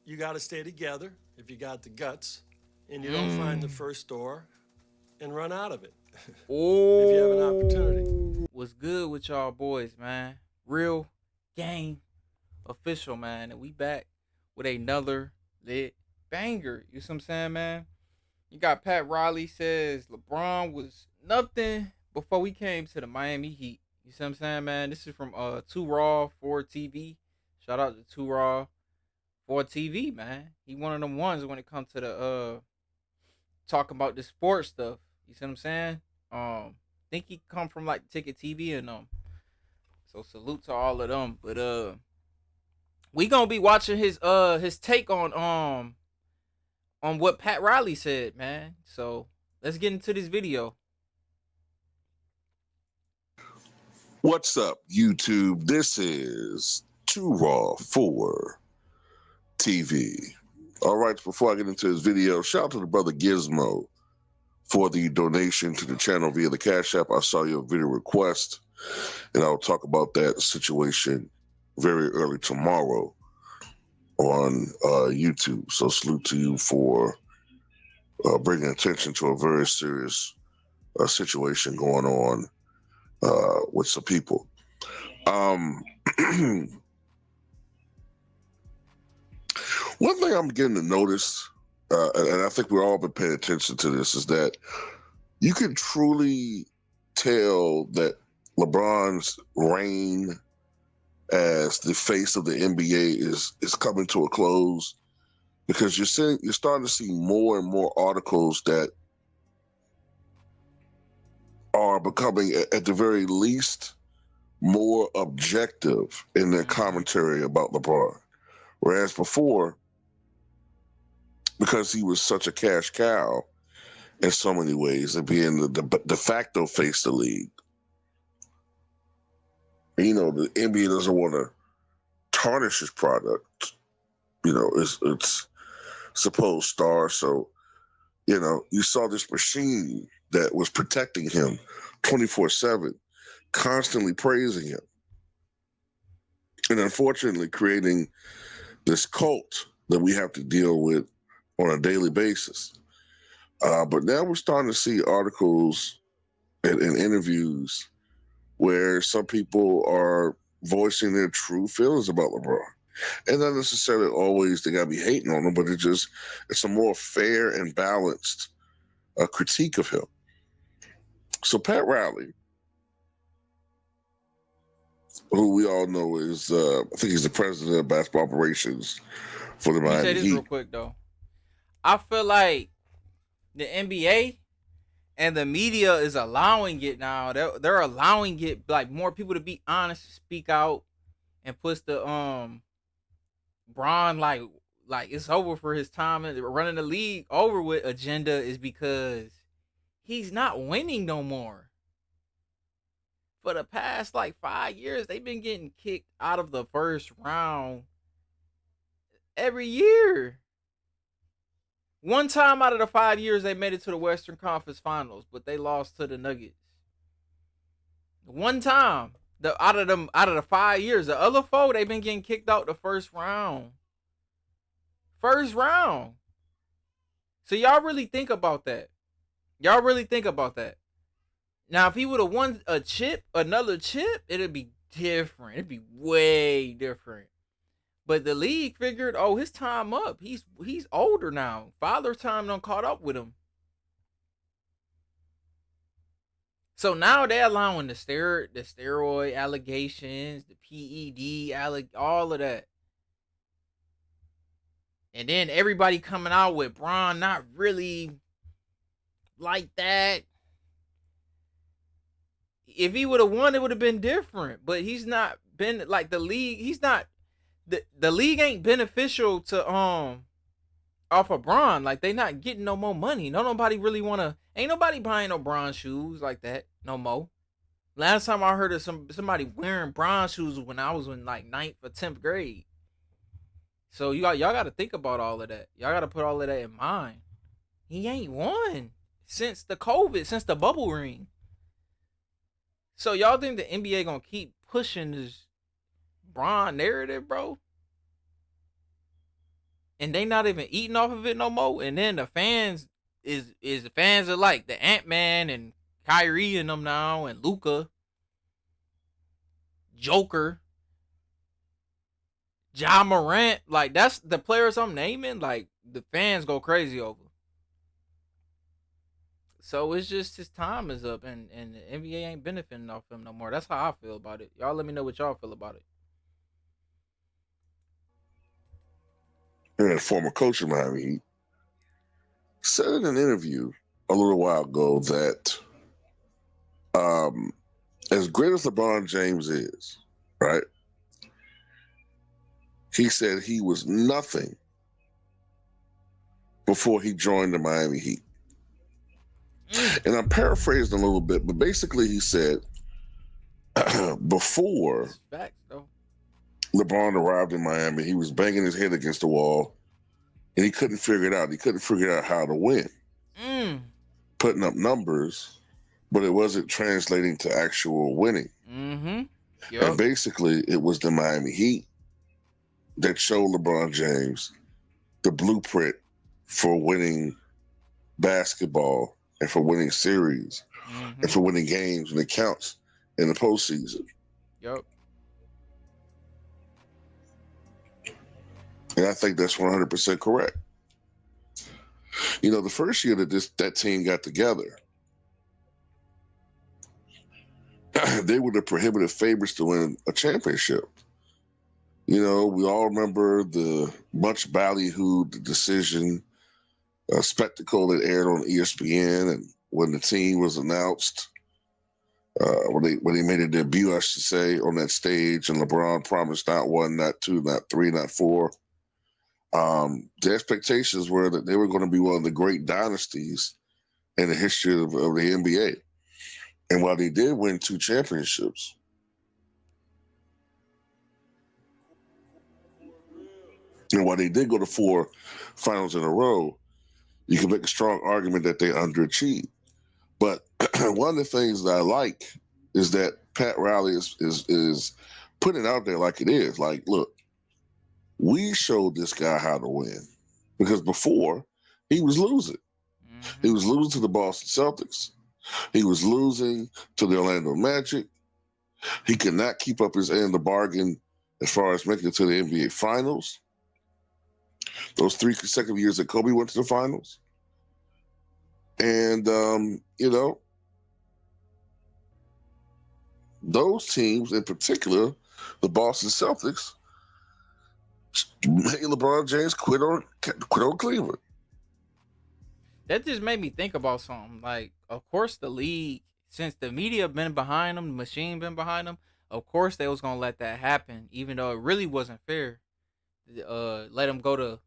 you got to stay together if you got the guts, and you don't find the first door and run out of it if you have an opportunity. What's good with y'all boys, man? Real game official, man. And we back with another lit banger. You see what I'm saying, man? You got Pat Riley says LeBron was nothing before we came to the Miami Heat. You see what I'm saying, man? This is from 2 Raw 4 TV. Shout out to 2 Raw 4 TV, man. He one of them ones when it comes to the talking about the sports stuff. You see what I'm saying? Think he come from like Ticket TV and so salute to all of them. But we gonna be watching his take on what Pat Riley said, man. So let's get into this video. What's up, YouTube? This is 2 Raw 4 TV. All right, before I get into this video, shout out to the brother Gizmo for the donation to the channel via the Cash App. I saw your video request, and I'll talk about that situation very early tomorrow on YouTube. So salute to you for bringing attention to a very serious situation going on with some people. One thing I'm beginning to notice, and I think we've all been paying attention to this, is that you can truly tell that LeBron's reign as the face of the NBA is coming to a close, because you're starting to see more and more articles that are becoming, at the very least, more objective in their commentary about LeBron. Whereas before, because he was such a cash cow in so many ways, and being the de facto face of the league, you know, the NBA doesn't want to tarnish his product, you know, it's supposed star. So, you know, you saw this machine that was protecting him 24/7, constantly praising him, and unfortunately creating this cult that we have to deal with on a daily basis. But now we're starting to see articles and interviews where some people are voicing their true feelings about LeBron. And not necessarily always they gotta be hating on him, but it's a more fair and balanced critique of him. So Pat Riley, who we all know is, I think he's the president of basketball operations for the Let me say Miami this Heat. real quick though. I feel like the NBA and the media is allowing it now. They're allowing it, like, more people to be honest, speak out, and push the Bron like it's over for his time and running the league over with agenda is because he's not winning no more. For the past like 5 years, they've been getting kicked out of the first round every year. One time out of the 5 years, they made it to the Western Conference Finals, but they lost to the Nuggets. One time, out of the 5 years, the other four, they've been getting kicked out the first round. First round. So y'all really think about that. Y'all really think about that. Now, if he would have won another chip, it'd be different. It'd be way different. But the league figured, oh, his time up. He's older now. Father time done caught up with him. So now they're allowing the steroid allegations, the PED, all of that. And then everybody coming out with Bron not really like that. If he would have won, it would have been different. But he's not been like the league. He's not the league ain't beneficial to off of Bron. Like, they not getting no more money. Nobody really ain't nobody buying no Bron shoes like that no more. Last time I heard of somebody wearing Bron shoes when I was in like 9th or 10th grade. So y'all got to think about all of that. Y'all got to put all of that in mind. He ain't won since the bubble ring. So y'all think the NBA gonna keep pushing this Bron narrative, bro? and they not even eating off of it no more. And then the fans is fans of like the Ant-Man and Kyrie and them now, and Luka, Joker, Ja Morant. Like, that's the players I'm naming. Like, the fans go crazy over. So it's just his time is up, and the NBA ain't benefiting off him no more. That's how I feel about it. Y'all let me know what y'all feel about it. And a former coach of Miami Heat said in an interview a little while ago that as great as LeBron James is, right? He said he was nothing before he joined the Miami Heat. And I'm paraphrasing a little bit, but basically he said before Facts, though. LeBron arrived in Miami, he was banging his head against the wall, and he couldn't figure it out. He couldn't figure out how to win. Putting up numbers, but it wasn't translating to actual winning. Yep. And basically, it was the Miami Heat that showed LeBron James the blueprint for winning basketball and for winning series and for winning games when it counts in the postseason. Yep. And I think that's 100% correct. You know, the first year that team got together, they were the prohibitive favorites to win a championship. You know, we all remember the much ballyhooed decision, spectacle that aired on ESPN, and when the team was announced, when they made a debut, I should say, on that stage, and LeBron promised not one, not two, not three, not four. The expectations were that they were going to be one of the great dynasties in the history of the NBA. And while they did win 2 championships, and while they did go to 4 finals in a row, you can make a strong argument that they underachieved. But one of the things that I like is that Pat Riley is putting it out there like it is. Like, look, we showed this guy how to win. Because before, he was losing. He was losing to the Boston Celtics. He was losing to the Orlando Magic. He could not keep up his end of the bargain as far as making it to the NBA Finals. Those 3 consecutive years that Kobe went to the finals. And, you know, those teams in particular, the Boston Celtics, made LeBron James quit on Cleveland. That just made me think about something. Like, of course, the league, since the media been behind them, the machine been behind them, of course they was gonna let that happen, even though it really wasn't fair. Let him go to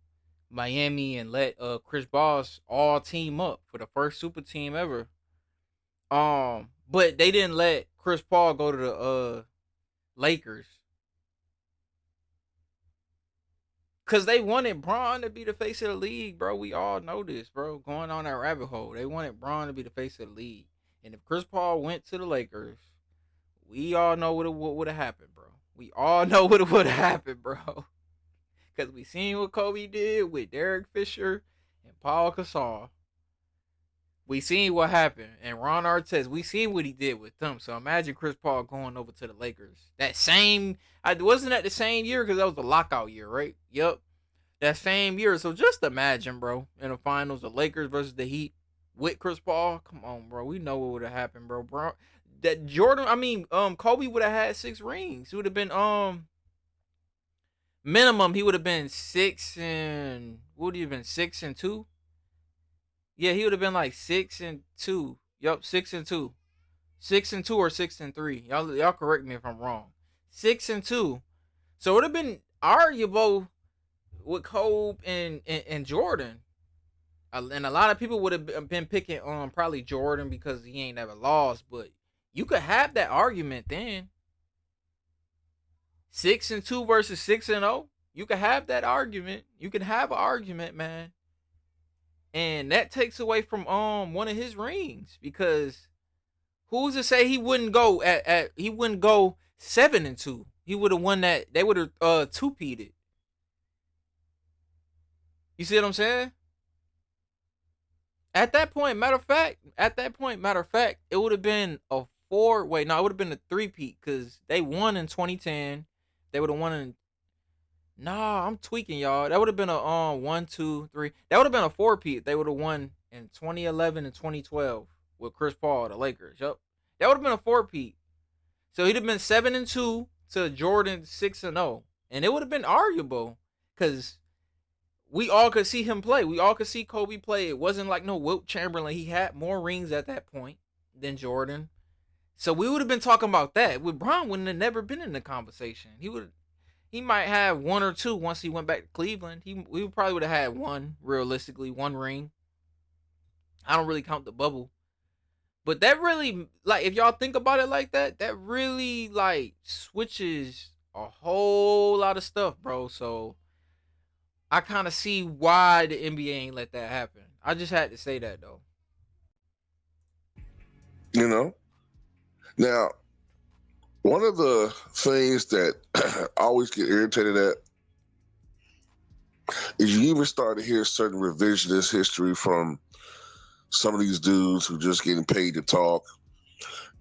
Miami and let Chris Bosh all team up for the first super team ever. But they didn't let Chris Paul go to the Lakers. Cause they wanted Bron to be the face of the league, bro. We all know this, bro. Going on that rabbit hole, they wanted Bron to be the face of the league. And if Chris Paul went to the Lakers, we all know what would have happened, bro. We all know what would have happened, bro. Cause we seen what Kobe did with Derek Fisher and Paul Gasol. We seen what happened, and Ron Artest. We seen what he did with them. So imagine Chris Paul going over to the Lakers. Wasn't that the same year? Because that was the lockout year, right? Yep, that same year. So just imagine, bro, in the finals, the Lakers versus the Heat with Chris Paul. Come on, bro. We know what would have happened, bro. Kobe would have had 6 rings. He would have been minimum. He would have been 6 and what would he have been 6 and 2? Yeah, he would have been like 6 and 2. Yup, 6 and 2. 6 and 2 or 6 and 3. Y'all correct me if I'm wrong. 6 and 2. So it would have been arguable with Kobe and Jordan. And a lot of people would have been picking on probably Jordan because he ain't never lost. But you could have that argument then. 6 and 2 versus 6 and 0. You could have that argument. You can have an argument, man. And that takes away from one of his rings, because who's to say he wouldn't go he wouldn't go 7 and 2. He would have won that. They would have two-peated. You see what I'm saying? At that point, matter of fact, it would have been a four. Wait, no, it would have been a three-peat because they won in 2010. They would have won in. Nah, I'm tweaking, y'all. That would have been a 1, 2, 3. That would have been a four-peat. They would have won in 2011 and 2012 with Chris Paul, the Lakers. Yup, that would have been a four-peat. So he'd have been 7-2 to Jordan 6-0, and it would have been arguable because we all could see him play. We all could see Kobe play. It wasn't like no Wilt Chamberlain. He had more rings at that point than Jordan. So we would have been talking about that. With Bron wouldn't have never been in the conversation. He might have one or two once he went back to Cleveland. We probably would have had one, realistically, one ring. I don't really count the bubble. But that really, like, if y'all think about it like that, that really, like, switches a whole lot of stuff, bro. So I kind of see why the NBA ain't let that happen. I just had to say that, though. You know? Now, one of the things that I always get irritated at is you even start to hear certain revisionist history from some of these dudes who just getting paid to talk.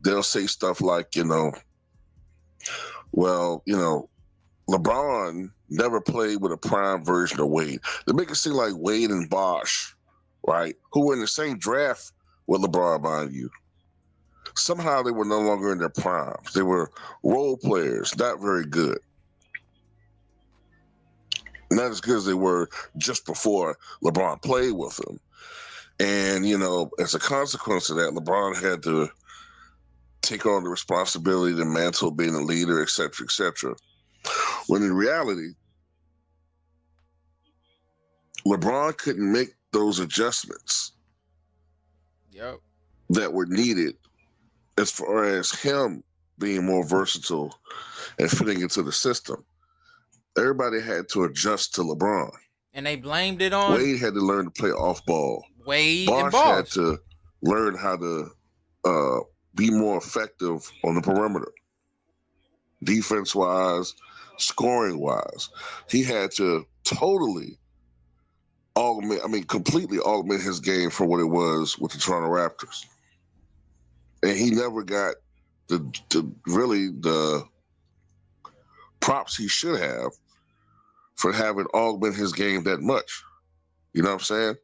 They'll say stuff like, well, LeBron never played with a prime version of Wade. They make it seem like Wade and Bosh, right, who were in the same draft with LeBron, mind you, somehow they were no longer in their primes. They were role players, not very good. Not as good as they were just before LeBron played with them. And, as a consequence of that, LeBron had to take on the responsibility, the mantle of being a leader, et cetera, et cetera. When in reality, LeBron couldn't make those adjustments that were needed as far as him being more versatile and fitting into the system. Everybody had to adjust to LeBron. And they blamed it on Wade had to learn to play off ball. Wade and Bosh had Bosh. to learn how to be more effective on the perimeter, defense-wise, scoring-wise. He had to completely augment his game for what it was with the Toronto Raptors. And he never got the props he should have for having augmented his game that much. You know what I'm saying?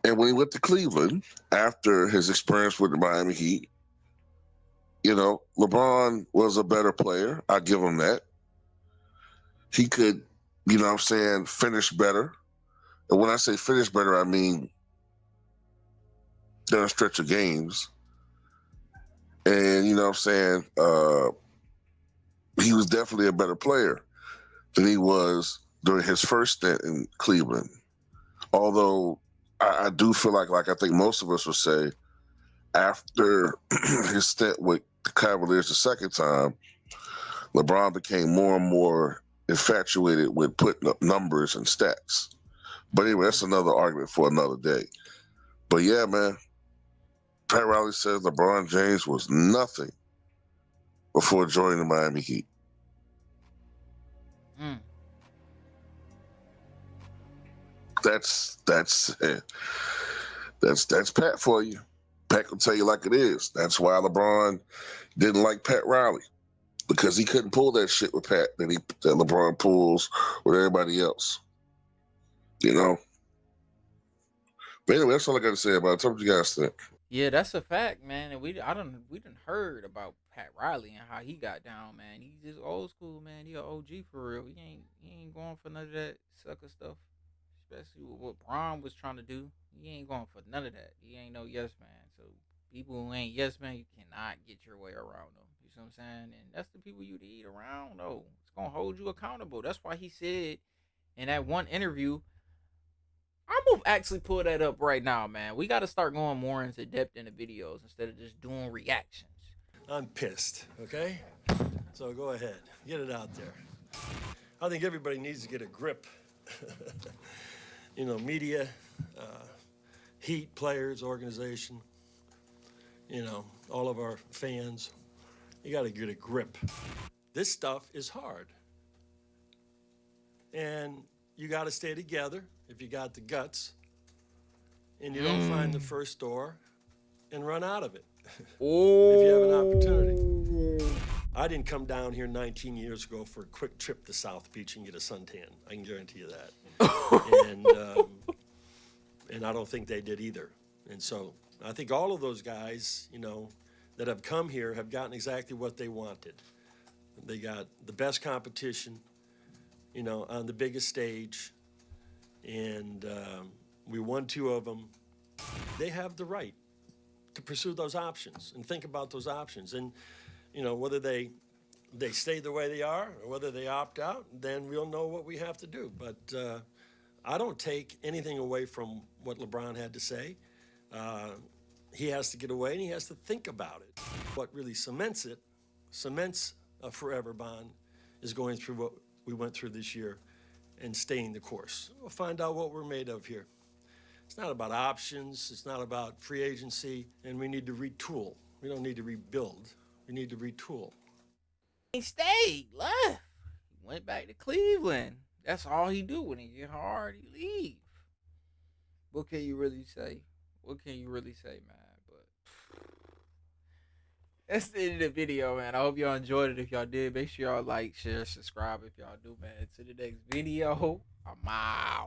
And when he went to Cleveland, after his experience with the Miami Heat, LeBron was a better player. I give him that. He could, finish better. And when I say finish better, I mean down a stretch of games. And, he was definitely a better player than he was during his first stint in Cleveland. Although I do feel like I think most of us would say, after his stint with the Cavaliers the second time, LeBron became more and more infatuated with putting up numbers and stats. But anyway, that's another argument for another day. But yeah, man, Pat Riley says LeBron James was nothing before joining the Miami Heat. That's Pat for you. Pat will tell you like it is. That's why LeBron didn't like Pat Riley, because he couldn't pull that shit with Pat that LeBron pulls with everybody else. But anyway, that's all I got to say about it. Tell me what you guys think. Yeah, that's a fact, man. And we done heard about Pat Riley and how he got down, man. He's just old school, man. He a OG for real. He ain't going for none of that sucker stuff. Especially with what Bron was trying to do. He ain't going for none of that. He ain't no yes man. So people who ain't yes man, you cannot get your way around them. You see what I'm saying? And that's the people you need around, though. It's gonna hold you accountable. That's why he said in that one interview, I'm gonna actually pull that up right now, man. We got to start going more into depth in the videos instead of just doing reactions. I'm pissed, okay? So go ahead, get it out there. I think everybody needs to get a grip. Media, Heat, players, organization, all of our fans. You got to get a grip. This stuff is hard. And you got to stay together if you got the guts and you don't find the first door and run out of it. If you have an opportunity. I didn't come down here 19 years ago for a quick trip to South Beach and get a suntan. I can guarantee you that. And I don't think they did either. And so I think all of those guys, you know, that have come here have gotten exactly what they wanted. They got the best competition, you know, on the biggest stage, and we won 2 of them. They have the right to pursue those options and think about those options. And, you know, whether they stay the way they are or whether they opt out, then we'll know what we have to do. But I don't take anything away from what LeBron had to say. He has to get away and he has to think about it. What really cements a forever bond, is going through what we went through this year and staying the course. We'll find out what we're made of here. It's not about options. It's not about free agency. And we need to retool. We don't need to rebuild. We need to retool. He stayed, left. He went back to Cleveland. That's all he do. When he get hard, he leave. What can you really say? What can you really say, man? But that's the end of the video, man. I hope y'all enjoyed it. If y'all did, make sure y'all like, share, subscribe if y'all do, man. To the next video, I'm out.